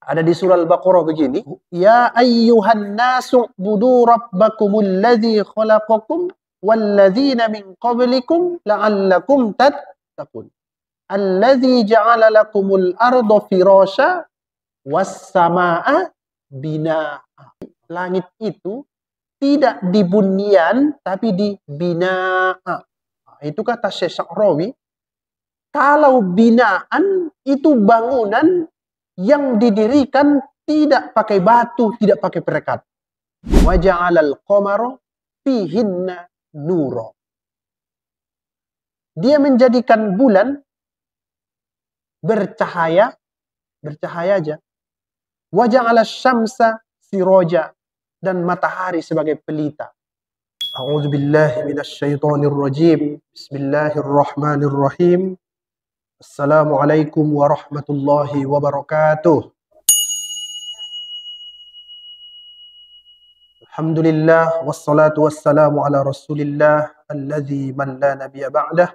Ada di surah Al-Baqarah begini, ya ayyuhan nasu budu rabbakumul ladzi khalaqakum walladzina min qablikum la'allakum tattaqun. Alladzi ja'ala lakumul arda firasya was samaa binaa. Langit itu tidak dibunyian tapi dibinaa. Itu kata Syekh Sya'rawi. Kalau binaan itu bangunan yang didirikan tidak pakai batu, tidak pakai perekat. Wa ja'alal qamara fihinna nura. Dia menjadikan bulan bercahaya aja. Wa ja'alas syamsa siraja, dan matahari sebagai pelita. A'udzubillahi minasyaitonir rajim. Bismillahirrahmanirrahim. Assalamualaikum warahmatullahi wabarakatuh. Alhamdulillah wassalatu wassalamu ala Rasulillah alladzi man la nabiyya ba'dah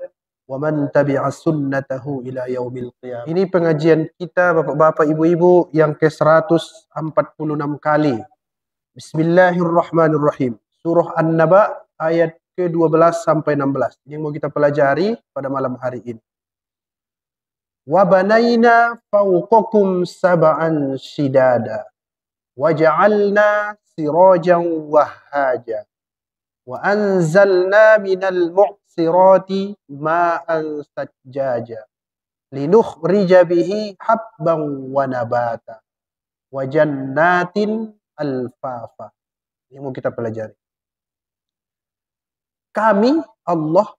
wa man tabi'a sunnatahu ila yaumil qiyamah. Ini pengajian kita Bapak-bapak, Ibu-ibu yang ke-146 kali. Bismillahirrahmanirrahim. Surah An-Naba ayat ke-12 sampai 16. Ini yang mau kita pelajari pada malam hari ini. Wa banaina fawqakum sab'an shidada wa ja'alna sirajan wahhaja wa anzalna minal mu'sirati ma'an sajjaja linukhrija bihi habban wa nabata wa jannatin alfafa. Ini mau kita pelajari. Kami Allah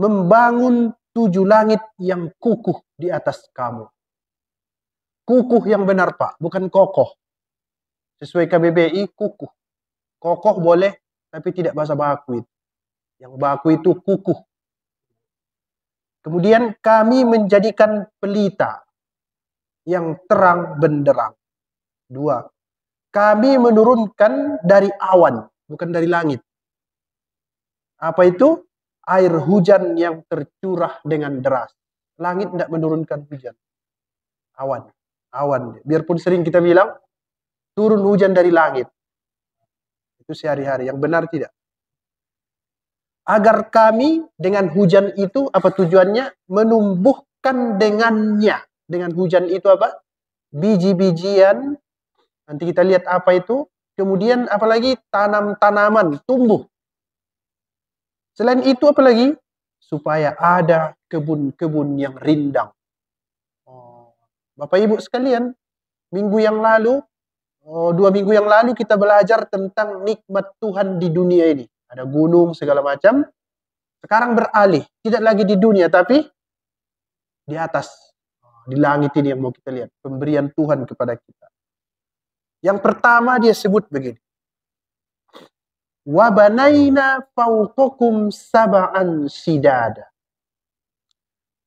membangun 7 langit yang kukuh di atas kamu. Kukuh yang benar, Pak, bukan kokoh. Sesuai KBBI, kukuh. Kokoh boleh, tapi tidak bahasa baku itu. Yang baku itu kukuh. Kemudian kami menjadikan pelita yang terang benderang. 2. Kami menurunkan dari awan, bukan dari langit. Apa itu? Air hujan yang tercurah dengan deras. Langit tidak menurunkan hujan. Awan. Biarpun sering kita bilang, turun hujan dari langit. Itu sehari-hari. Yang benar tidak. Agar kami dengan hujan itu, apa tujuannya? Menumbuhkan dengannya. Dengan hujan itu apa? Biji-bijian. Nanti kita lihat apa itu. Kemudian apalagi tanam-tanaman tumbuh. Selain itu apa lagi? Supaya ada kebun-kebun yang rindang. Bapak Ibu sekalian, 2 minggu yang lalu kita belajar tentang nikmat Tuhan di dunia ini. Ada gunung segala macam. Sekarang beralih, tidak lagi di dunia tapi di atas, di langit ini yang mau kita lihat. Pemberian Tuhan kepada kita. Yang pertama dia sebut begini. Wa banaina fawqakum sab'an shidada.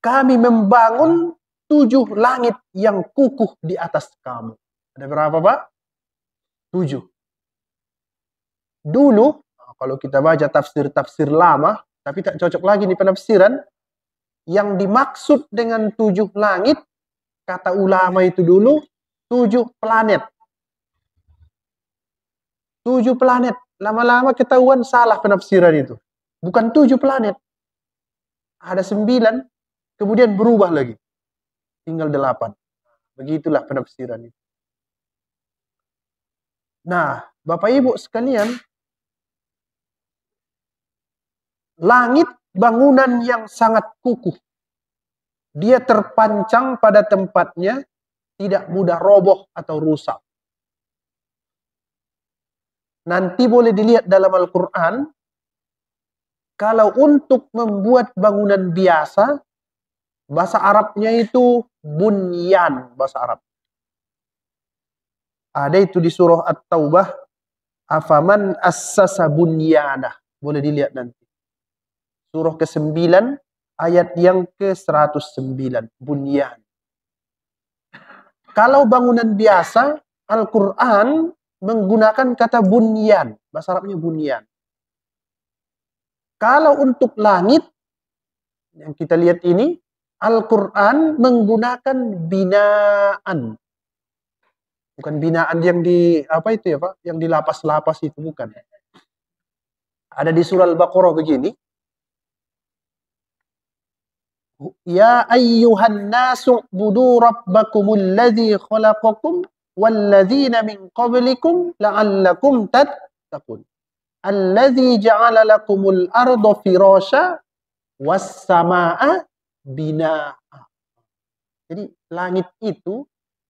Kami membangun 7 langit yang kukuh di atas kamu. Ada berapa, Pak? 7. Dulu, kalau kita baca tafsir-tafsir lama, tapi tak cocok lagi di penafsiran, yang dimaksud dengan 7 langit, kata ulama itu dulu, 7 planet. 7 planet. Lama-lama ketahuan salah penafsiran itu. Bukan 7 planet. Ada 9, kemudian berubah lagi. Tinggal 8. Begitulah penafsiran itu. Nah, Bapak Ibu sekalian, langit bangunan yang sangat kukuh. Dia terpancang pada tempatnya, tidak mudah roboh atau rusak. Nanti boleh dilihat dalam Al-Quran, kalau untuk membuat bangunan biasa, bahasa Arabnya itu bunyan, bahasa Arab. Ada itu di surah At-Taubah, afaman assasa bunyanah. Boleh dilihat nanti. Surah ke-9, ayat yang ke-109, bunyan. Kalau bangunan biasa, Al-Quran menggunakan kata bunyan. Bahasa Arabnya bunyan. Kalau untuk langit, yang kita lihat ini, Al-Quran menggunakan binaan. Bukan binaan yang di apa itu ya Pak? Yang di lapas-lapas itu bukan. Ada di surah Al-Baqarah begini. Ya ayyuhan nasu budu rabbakumul ladzi khalaqakum walladzina min qablikum la'allakum tattaqun. Alladzi ja'ala lakumul arda firasya was samaa binaa. Jadi langit itu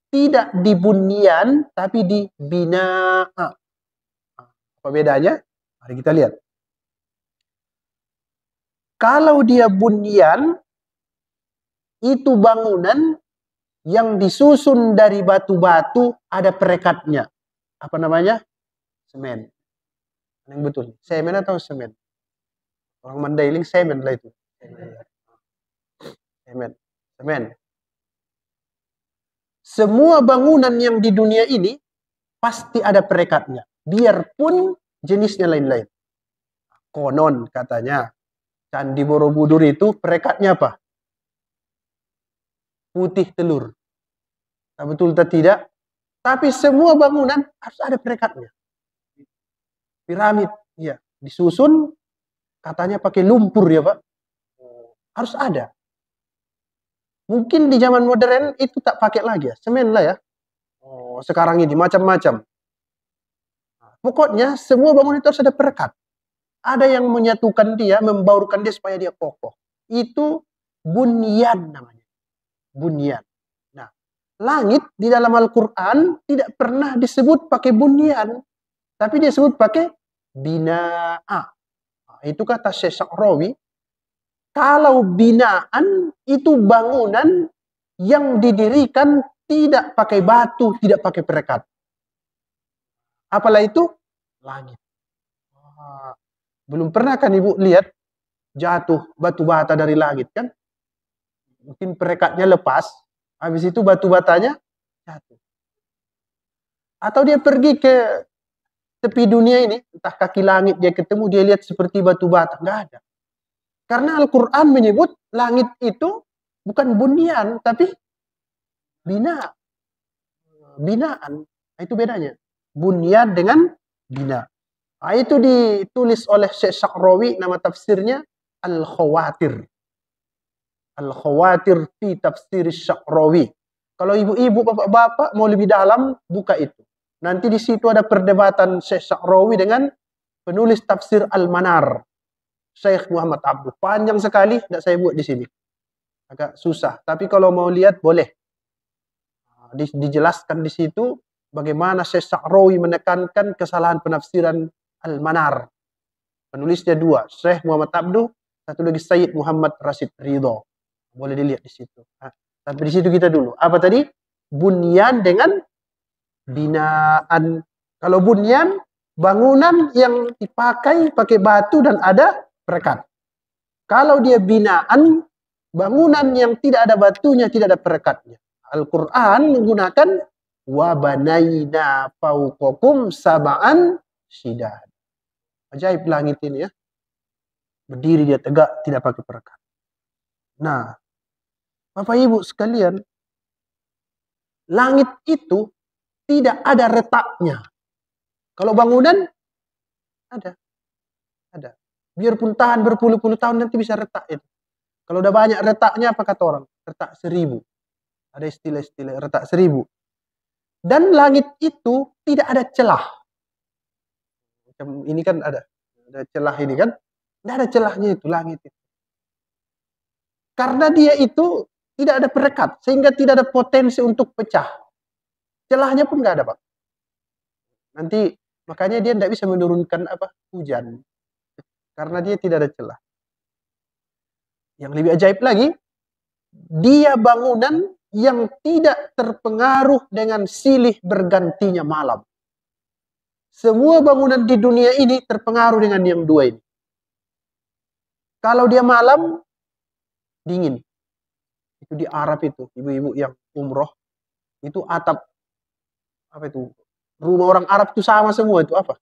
tidak di bunian tapi di binaa. Apa bedanya? Mari kita lihat. Kalau dia bunian itu bangunan yang disusun dari batu-batu ada perekatnya. Apa namanya? Semen. Yang betul. Semen atau semen? Orang Mandailing semen lah itu. Semen. Semen. Semua bangunan yang di dunia ini pasti ada perekatnya. Biarpun jenisnya lain-lain. Konon katanya. Candi Borobudur itu perekatnya apa? Putih telur. Nah, betul atau tidak? Tapi semua bangunan harus ada perekatnya. Piramid, ya, disusun katanya pakai lumpur ya Pak. Harus ada. Mungkin di zaman modern itu tak pakai lagi ya, semen lah ya. Oh, sekarang ini macam-macam. Pokoknya semua bangunan itu harus ada perekat. Ada yang menyatukan dia, membaurkan dia supaya dia kokoh. Itu bunyan namanya. Bunyan. Nah, langit di dalam Al-Quran tidak pernah disebut pakai bunyan. Tapi disebut pakai binaa. Nah, itu kata Syekh Sya'rawi. Kalau binaan itu bangunan yang didirikan tidak pakai batu, tidak pakai perekat. Apalah itu? Langit. Wah, belum pernah kan Ibu lihat jatuh batu bata dari langit kan? Mungkin perekatnya lepas, habis itu batu batanya jatuh. Atau dia pergi ke tepi dunia ini, entah kaki langit dia ketemu, dia lihat seperti batu bata. Nggak ada. Karena Al-Quran menyebut langit itu bukan bunyan, tapi binaan. Itu bedanya. Bunyan dengan bina. Nah, itu ditulis oleh Syekh Sya'rawi, nama tafsirnya Al-Khawatir. Al-Khawatir fi tafsir Sya'rawi. Kalau ibu-ibu, bapak-bapak mau lebih dalam, buka itu. Nanti di situ ada perdebatan Syekh Sya'rawi dengan penulis tafsir Al-Manar, Syekh Muhammad Abduh. Panjang sekali, tidak saya buat di sini. Agak susah. Tapi kalau mau lihat, boleh. Dijelaskan di situ bagaimana Syekh Sya'rawi menekankan kesalahan penafsiran Al-Manar. Penulisnya dua, Syekh Muhammad Abduh, satu lagi Sayyid Muhammad Rashid Ridho. Boleh dilihat di situ. Tapi di situ kita dulu. Apa tadi? Bunyan dengan binaan. Kalau bunyan, bangunan yang dipakai pakai batu dan ada perekat. Kalau dia binaan, bangunan yang tidak ada batunya, tidak ada perekatnya. Al-Quran menggunakan wabanaina fauqakum sab'an shidad. Ajaib langit ini ya. Berdiri dia tegak, tidak pakai perekat. Nah, Bapak Ibu sekalian, langit itu tidak ada retaknya. Kalau bangunan, ada. Biarpun tahan berpuluh-puluh tahun nanti bisa retak itu. Kalau udah banyak retaknya, apa kata orang? Retak 1000. Ada istilah-istilah retak 1000. Dan langit itu tidak ada celah. Ini kan ada celah ini kan. Tidak ada celahnya itu langit itu. Karena dia itu tidak ada perekat, sehingga tidak ada potensi untuk pecah. Celahnya pun nggak ada, Pak. Nanti makanya dia tidak bisa menurunkan hujan. Karena dia tidak ada celah. Yang lebih ajaib lagi, dia bangunan yang tidak terpengaruh dengan silih bergantinya malam. Semua bangunan di dunia ini terpengaruh dengan yang dua ini. Kalau dia malam, dingin. Itu di Arab itu, ibu-ibu yang umroh, itu atap, rumah orang Arab itu sama semua itu apa?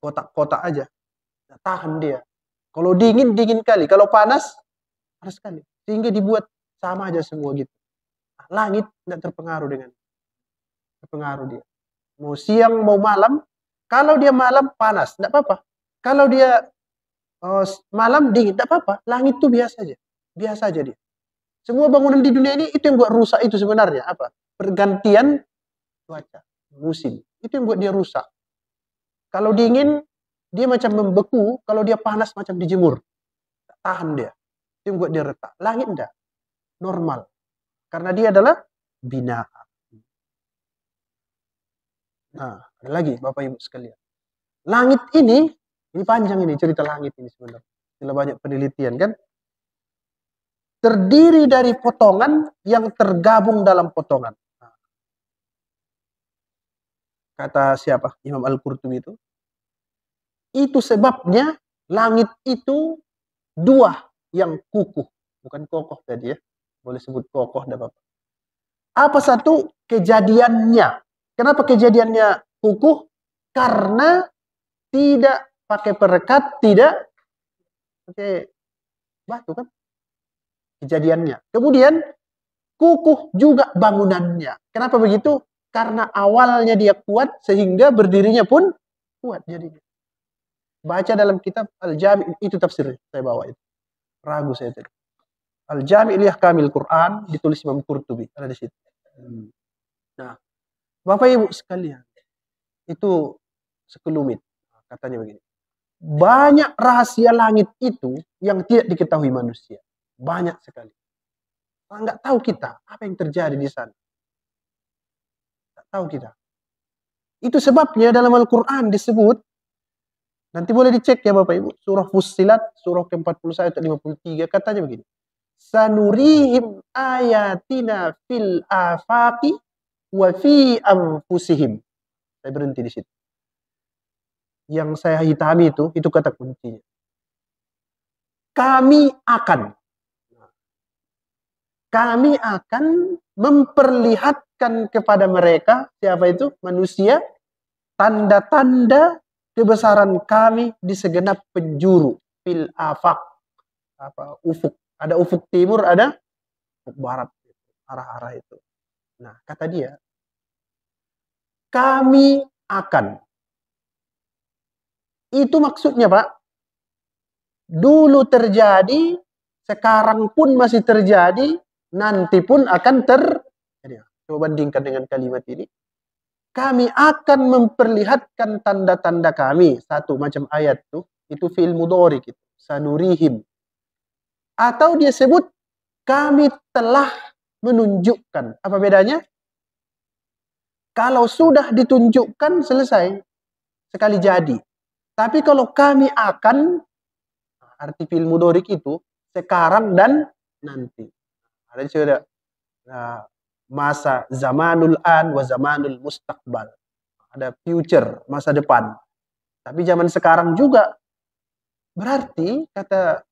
Kotak-kotak aja. Tahan dia. Kalau dingin, dingin kali. Kalau panas, panas kali. Sehingga dibuat sama aja semua gitu. Langit tidak terpengaruh dengan. Berpengaruh dia. Mau siang, mau malam. Kalau dia malam panas, tidak apa-apa. Kalau dia malam dingin, tidak apa-apa. Langit itu biasa aja. Biasa aja dia. Semua bangunan di dunia ini itu yang buat rusak itu sebenarnya. Apa? Pergantian cuaca, musim. Itu yang buat dia rusak. Kalau dingin, dia macam membeku. Kalau dia panas macam dijemur. Tahan dia. Itu yang buat dia retak. Langit enggak. Normal. Karena dia adalah binaan. Nah, ada lagi Bapak Ibu sekalian. Langit ini panjang ini cerita langit ini sebenarnya. Setelah banyak penelitian kan. Terdiri dari potongan yang tergabung dalam potongan. Kata siapa? Imam Al-Qurtubi itu. Itu sebabnya langit itu dua yang kukuh. Bukan kokoh tadi ya. Boleh sebut kokoh, tidak apa-apa. Apa satu kejadiannya? Kenapa kejadiannya kukuh? Karena tidak pakai perekat, tidak pakai batu kan? Kejadiannya. Kemudian kukuh juga bangunannya. Kenapa begitu? Karena awalnya dia kuat sehingga berdirinya pun kuat jadinya. Baca dalam kitab Al-Jami' itu tafsir saya bawa itu. Ragu saya tadi. Al-Jami' li Ahkamil Quran ditulis Imam Qurtubi, ada di situ. Nah, Bapak Ibu sekalian, itu sekelumit katanya begini. Banyak rahasia langit itu yang tidak diketahui manusia. Banyak sekali. Nggak tahu kita apa yang terjadi di sana. Nggak tahu kita. Itu sebabnya dalam Al-Quran disebut, nanti boleh dicek ya Bapak Ibu, surah Fussilat, surah ke-41 ayat 53, katanya begini. Sanurihim ayatina fil afaqi wa fi anfusihim. Saya berhenti di situ. Yang saya hitami itu kata kuncinya. Kami akan memperlihatkan kepada mereka, siapa itu? Manusia, tanda-tanda kebesaran kami di segenap penjuru. Fil afaq. Ufuk. Ada ufuk timur, ada ufuk barat. Arah-arah itu. Nah, kata dia, kami akan. Itu maksudnya, Pak. Dulu terjadi, sekarang pun masih terjadi, nanti pun akan terjadi. Coba bandingkan dengan kalimat ini. Kami akan memperlihatkan tanda-tanda kami. Satu macam ayat itu fi'il mudhari gitu. Sanurihim. Atau dia sebut kami telah menunjukkan. Apa bedanya? Kalau sudah ditunjukkan selesai. Sekali jadi. Tapi kalau kami akan, arti fi'il mudhari itu sekarang dan nanti. Ada sudah masa zamanul an wa zamanul mustaqbal. Ada future, masa depan. Tapi zaman sekarang juga. Berarti kata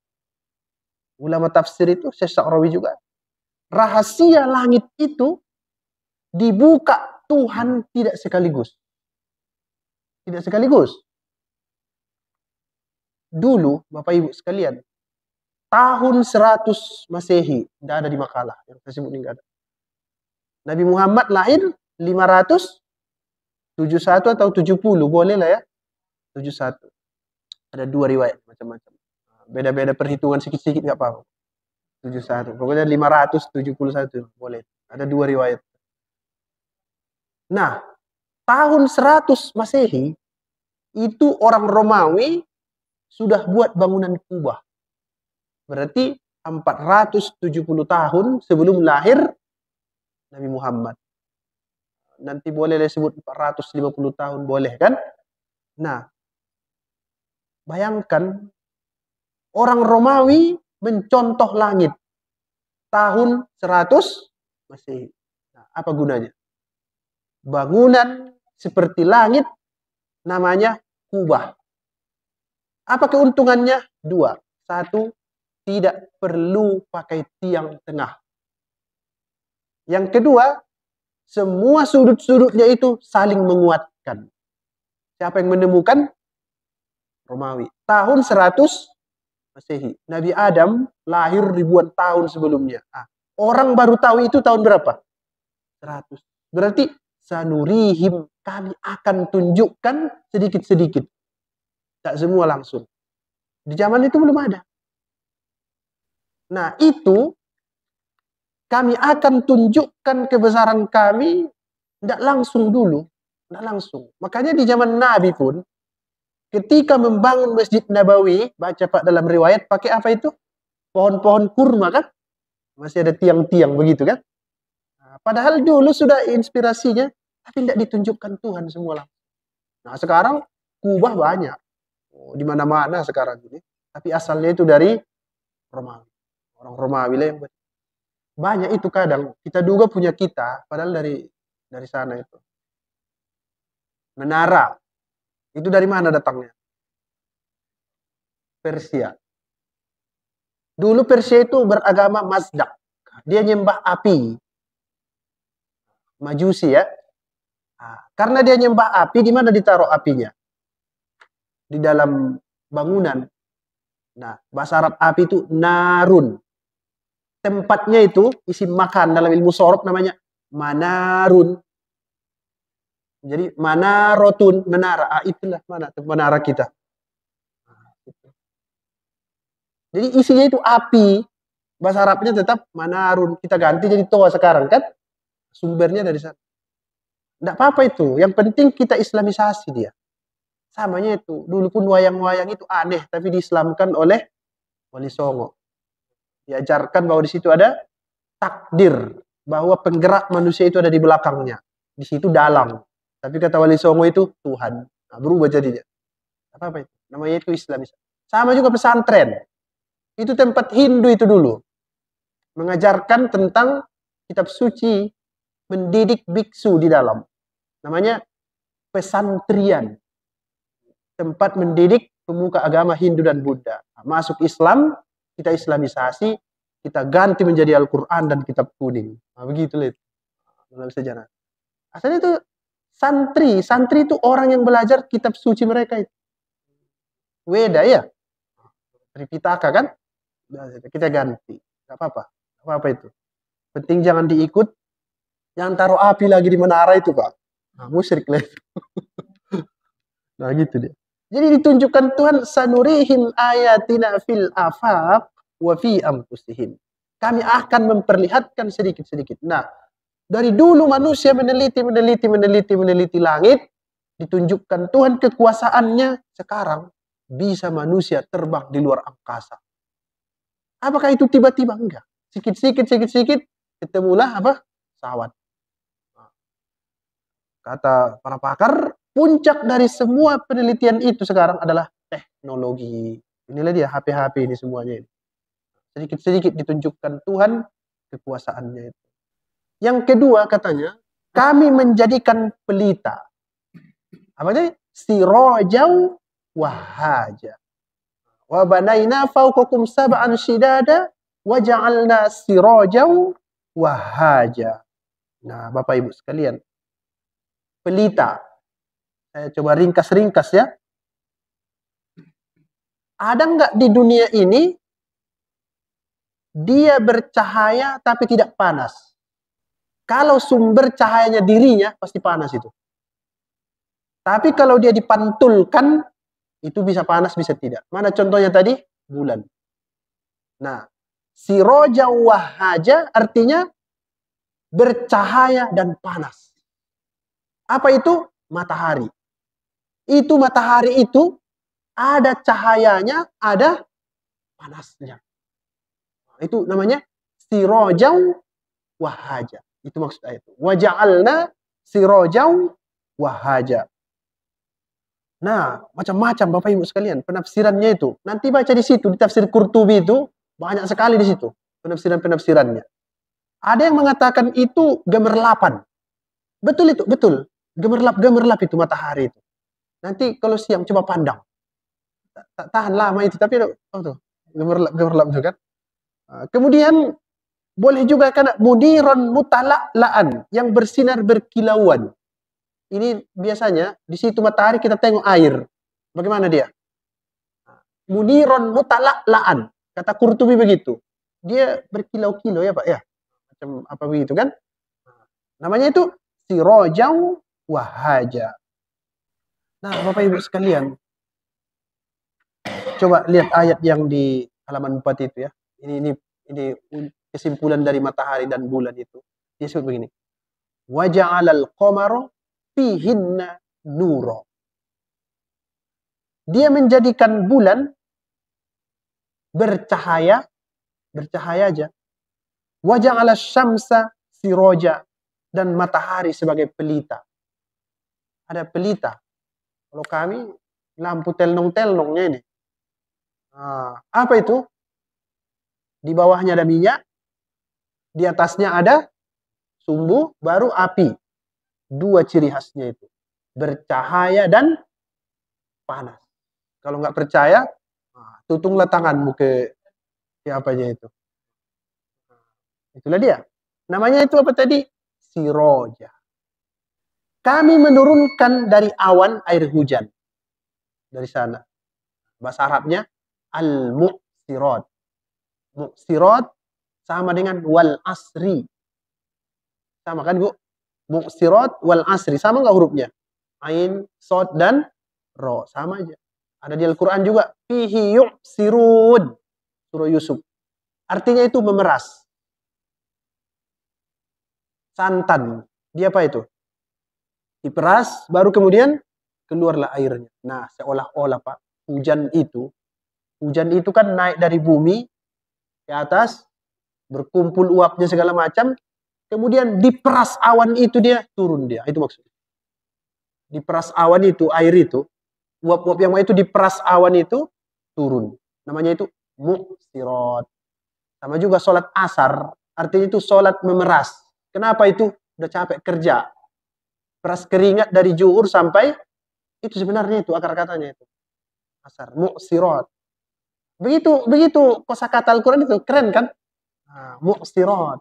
ulama tafsir itu, Syekh Sa'rawi juga, rahasia langit itu dibuka Tuhan tidak sekaligus. Tidak sekaligus. Dulu, Bapak Ibu sekalian, tahun 100 Masehi, tidak ada di makalah yang saya sebut ini, ada. Nabi Muhammad lahir 571 atau 70, boleh lah ya. 71. Ada dua riwayat macam-macam. Beda-beda perhitungan sedikit-sedikit nggak apa-apa. 71. Pokoknya 571, boleh. Ada dua riwayat. Nah, tahun 100 Masehi itu orang Romawi sudah buat bangunan Kubah. Berarti 470 tahun sebelum lahir Nabi Muhammad. Nanti boleh disebut 450 tahun, boleh kan? Nah, bayangkan orang Romawi mencontoh langit tahun 100 Masehi. Nah, apa gunanya? Bangunan seperti langit namanya Kubah. Apa keuntungannya? Dua. Satu, tidak perlu pakai tiang tengah. Yang kedua, semua sudut-sudutnya itu saling menguatkan. Siapa yang menemukan? Romawi. Tahun 100 Masehi. Nabi Adam lahir ribuan tahun sebelumnya. Orang baru tahu itu tahun berapa? 100. Berarti sanurihim, kami akan tunjukkan sedikit-sedikit. Tak semua langsung. Di zaman itu belum ada. Nah, itu kami akan tunjukkan kebesaran kami tidak langsung dulu. Tidak langsung. Makanya di zaman Nabi pun, ketika membangun Masjid Nabawi, baca Pak dalam riwayat, pakai apa itu? Pohon-pohon kurma kan? Masih ada tiang-tiang begitu kan? Nah, padahal dulu sudah inspirasinya, tapi tidak ditunjukkan Tuhan semua lah. Nah, sekarang kubah banyak. Di mana-mana sekarang ini. Tapi asalnya itu dari Romawi. Orang Romawi lah yang banyak itu kadang. Kita duga punya kita, padahal dari sana itu. Menara. Itu dari mana datangnya? Persia. Dulu Persia itu beragama Mazdak. Dia nyembah api. Majusi ya. Nah, karena dia nyembah api, di mana ditaruh apinya? Di dalam bangunan. Nah, bahasa Arab api itu narun. Tempatnya itu, isim makan dalam ilmu sorof namanya manarun. Jadi manarotun, menara. Itulah mana menara kita. Jadi isinya itu api. Bahasa Arabnya tetap manarun. Kita ganti jadi toa sekarang kan. Sumbernya dari sana. Tidak apa-apa itu. Yang penting kita islamisasi dia. Samanya itu. Dulu pun wayang-wayang itu aneh. Tapi diislamkan oleh Wali Songo. Diajarkan bahwa di situ ada takdir. Bahwa penggerak manusia itu ada di belakangnya. Di situ dalam. Tapi kata Wali Songo itu Tuhan. Nah, berubah jadinya. Apa itu? Namanya itu islamisasi. Sama juga pesantren. Itu tempat Hindu itu dulu. Mengajarkan tentang kitab suci, mendidik biksu di dalam. Namanya pesantrian. Tempat mendidik pemuka agama Hindu dan Buddha. Masuk Islam, kita islamisasi, kita ganti menjadi Al-Quran dan kitab kuning. Nah, begitulah itu. Dalam sejarah. Asalnya itu santri. Santri itu orang yang belajar kitab suci mereka itu. Weda ya. Tripitaka kan. Kita ganti. Gak apa-apa. Gak apa-apa itu. Penting jangan diikut. Jangan taruh api lagi di menara itu, Pak. Nah, musyrik lah itu. Nah, gitu dia. Jadi ditunjukkan Tuhan, sanurihim ayatina fil afaq wa fi anfusihim. Kami akan memperlihatkan sedikit-sedikit. Nah, dari dulu manusia meneliti langit, ditunjukkan Tuhan kekuasaannya, sekarang bisa manusia terbang di luar angkasa. Apakah itu tiba-tiba? Enggak. Sikit-sikit, ketemulah apa? Pesawat. Kata para pakar, puncak dari semua penelitian itu sekarang adalah teknologi. Inilah dia HP-HP ini semuanya. Sedikit-sedikit ditunjukkan Tuhan kekuasaannya itu. Yang kedua katanya, kami menjadikan pelita. Apa itu? Sirajau wahaja. Wa banaina fawqakum sab'an shidada wa ja'alna sirajau wahaja. Nah, Bapak Ibu sekalian, pelita. Saya coba ringkas-ringkas ya. Ada nggak di dunia ini dia bercahaya tapi tidak panas? Kalau sumber cahayanya dirinya pasti panas itu. Tapi kalau dia dipantulkan itu bisa panas bisa tidak. Mana contohnya tadi? Bulan. Nah, siraja wahaja artinya bercahaya dan panas. Apa itu? Matahari. Itu matahari itu ada cahayanya, ada panasnya. Itu namanya sirajau wahaja. Itu maksud ayat itu. Wa ja'alna sirajau wahaja. Nah, macam-macam Bapak Ibu sekalian penafsirannya itu. Nanti baca di situ di tafsir Qurtubi itu banyak sekali di situ penafsiran-penafsirannya. Ada yang mengatakan itu gemerlapan. Betul itu, betul. Gemerlap itu matahari itu. Nanti kalau siang coba pandang. Tahan lama itu, tapi tuh, gemerlap itu kan. Kemudian boleh juga kan muniron mutala'laan, yang bersinar berkilauan. Ini biasanya di situ matahari kita tengok air. Bagaimana dia? Muniron mutala'laan. Kata Qurtubi begitu. Dia berkilau-kilau ya Pak ya. Macam apa begitu kan? Namanya itu sirajau wahaja. Nah, Bapak Ibu sekalian, coba lihat ayat yang di halaman 4 itu ya. Ini kesimpulan dari matahari dan bulan itu. Dia sebut begini. Wa ja'alal qamara fihinna nuro. Dia menjadikan bulan bercahaya aja. Wa ja'alas syamsa siraja, dan matahari sebagai pelita. Ada pelita. Kalau kami lampu telnong-telnongnya ini. Nah, apa itu? Di bawahnya ada minyak, di atasnya ada sumbu, baru api. Dua ciri khasnya itu. Bercahaya dan panas. Kalau nggak percaya, tutunglah tanganmu ke apanya itu. Itulah dia. Namanya itu apa tadi? Siroja. Kami menurunkan dari awan air hujan. Dari sana. Bahasa Arabnya al-mu'sirat. Mu'sirat sama dengan wal asri. Sama kan Bu? Mu'sirat wal asri. Sama nggak hurufnya? Ain, sod, dan ro. Sama aja. Ada di Al-Quran juga. Fihi yu'sirun. Surah Yusuf. Artinya itu memeras. Santan. Dia apa itu? Diperas, baru kemudian keluarlah airnya. Nah, seolah-olah Pak, hujan itu kan naik dari bumi ke atas, berkumpul uapnya segala macam, kemudian diperas awan itu dia turun dia. Itu maksudnya. Diperas awan itu, air itu, uap-uap yang itu diperas awan itu turun. Namanya itu mu'sirat. Sama juga sholat asar, artinya itu sholat memeras. Kenapa itu? Udah capek kerja. Peras keringat dari zuhur sampai, itu sebenarnya itu akar katanya itu. Asar, mu'sirat. Begitu kosakata Al-Quran itu keren kan? Nah, mu'sirat.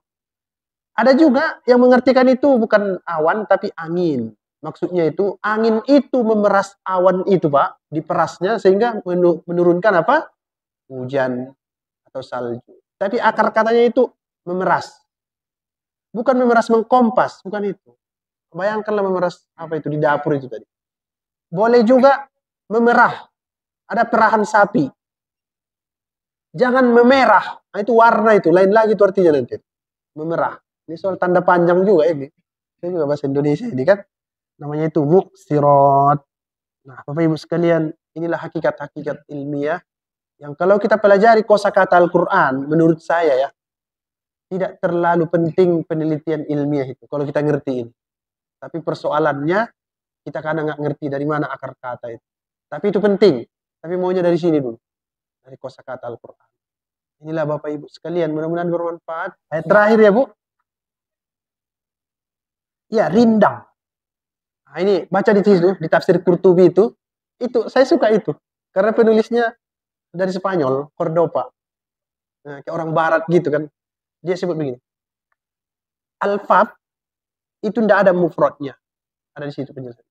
Ada juga yang mengartikan itu bukan awan tapi angin. Maksudnya itu angin itu memeras awan itu Pak, diperasnya sehingga menurunkan apa? Hujan atau salju. Tapi akar katanya itu memeras. Bukan memeras mengkompas, bukan itu. Bayangkanlah memeras apa itu di dapur itu tadi. Boleh juga memerah. Ada perahan sapi. Jangan memerah. Nah, itu warna itu. Lain lagi itu artinya nanti. Memerah. Ini soal tanda panjang juga ini. Ini juga bahasa Indonesia ini kan. Namanya itu mu'sirat. Nah, Bapak Ibu sekalian, inilah hakikat-hakikat ilmiah. Yang kalau kita pelajari kosakata Al-Quran, menurut saya ya, tidak terlalu penting penelitian ilmiah itu. Kalau kita ngerti ini. Tapi persoalannya, kita kadang nggak ngerti dari mana akar kata itu. Tapi itu penting. Tapi maunya dari sini dulu. Dari kosakata Al-Quran. Inilah Bapak Ibu sekalian. Mudah-mudahan bermanfaat. Ayat terakhir ya Bu. Ya, rindang. Nah, ini baca di situ, di tafsir Qurtubi itu. Itu, saya suka itu. Karena penulisnya dari Spanyol, Cordoba. Nah, kayak orang barat gitu kan. Dia sebut begini. Al-Fab itu tidak ada mufradnya. Ada di situ penjelasan.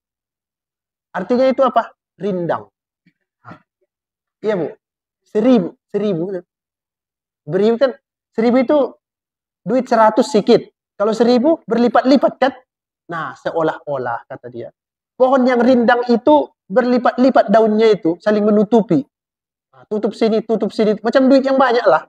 Artinya itu apa? Rindang. Iya Bu. 1000. Beribu kan, 1000 itu duit 100 sedikit. Kalau 1000 berlipat-lipat kan? Nah, seolah-olah kata dia. Pohon yang rindang itu berlipat-lipat daunnya itu, saling menutupi. Nah, tutup sini. Macam duit yang banyak lah.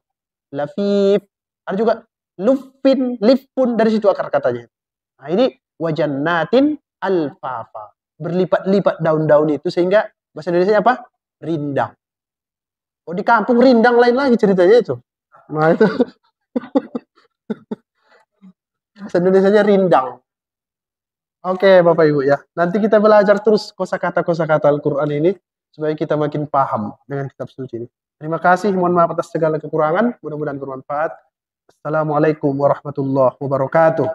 Lafif. Ada juga lufin, lifpun, dari situ akar katanya. Nah, ini wajannatin alfafa. Berlipat-lipat daun-daun itu sehingga bahasa Indonesia apa? Rindang. Oh, di kampung rindang lain lagi ceritanya itu. Nah, itu. Bahasa Indonesianya rindang. Oke, Bapak Ibu ya. Nanti kita belajar terus kosakata Al-Quran ini supaya kita makin paham dengan kitab suci ini. Terima kasih, mohon maaf atas segala kekurangan. Mudah-mudahan bermanfaat. Assalamualaikum warahmatullahi wabarakatuh.